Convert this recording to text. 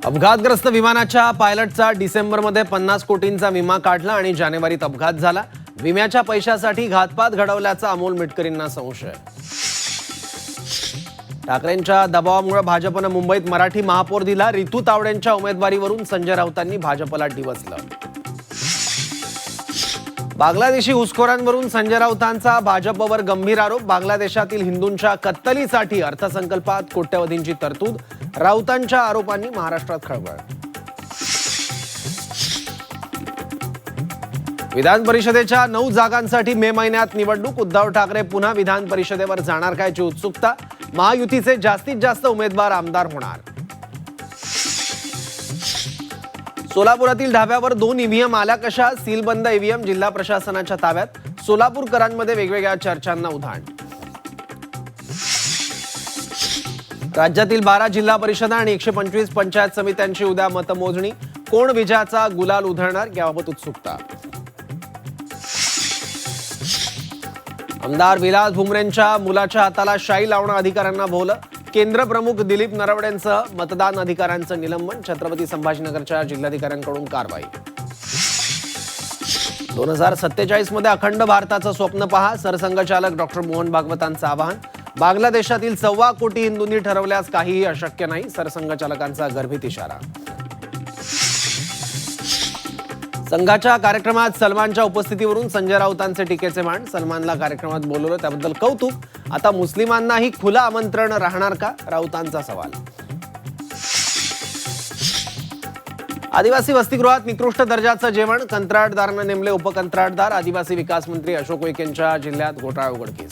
अपघातग्रस्त विमानाच्या पायलटचा डिसेंबरमध्ये 50 कोटींचा विमा काढला आणि जानेवारीत अपघात झाला। विम्याच्या पैशासाठी घातपात घडवल्याचा अमोल मिटकरींना संशय। ठाकरेंच्या दबावामुळे भाजपने मुंबईत मराठी महापौर दिला। रितू तावडेंच्या उमेदवारीवरून संजय राऊतांनी भाजपला डिवचलं। बांगलादेशी घुसखोरांवरून संजय राऊतांचा भाजपवर गंभीर आरोप। बांगलादेशातील हिंदूंच्या कत्तलीसाठी अर्थसंकल्पात कोट्यवधींची तरतूद। राऊतांच्या आरोपांनी महाराष्ट्रात खळबळ। विधान परिषदेच्या 9 जागांसाठी मे महिन्यात निवडणूक। उद्धव ठाकरे पुन्हा विधान परिषदेवर जाणार कायची उत्सुकता। महायुतीचे जास्तीत जास्त उमेदवार आमदार होणार। सोलापुरातील ढाब्यावर 2 ईव्हीएम आल्या कशा? सीलबंद ईव्हीएम जिल्हा प्रशासनाच्या ताब्यात। सोलापूरकरांमध्ये वेगवेगळ्या चर्चांना उधाण। राज्यातील 12 जिल्हा परिषदा आणि 125 पंचायत समित्यांची उद्या मतमोजणी। कोण विजयाचा गुलाल उधळणार याबाबत उत्सुकता। आमदार विलास भुमरेंच्या मुलाच्या हाताला शाई लावणं अधिकाऱ्यांना भोवलं। केंद्र प्रमुख दिलीप नरवडेंसह मतदान अधिकाऱ्यांचं निलंबन। छत्रपती संभाजीनगरच्या जिल्हाधिकाऱ्यांकडून कारवाई। 2047 मध्ये अखंड भारताचं स्वप्न पहा। सरसंघचालक डॉक्टर मोहन भागवतांचं आवाहन। बांगलादेशातील 1.25 कोटी हिंदूंनी ठरवल्यास काहीही अशक्य नाही। सरसंघचालकांचा गर्भित इशारा। संघाच्या कार्यक्रमात सलमानच्या उपस्थितीवरून संजय राऊतांचे टीकेचे बाण। सलमानला कार्यक्रमात बोलवलं त्याबद्दल कौतुक। आता मुस्लिमांनाही खुलं आमंत्रण राहणार का? राऊतांचा सवाल। आदिवासी वसतिगृहात निकृष्ट दर्जाचं जेवण। कंत्राटदारानं नेमले उपकंत्राटदार। आदिवासी विकास मंत्री अशोक उईकेंच्या जिल्ह्यात घोटाळा उघडकीस।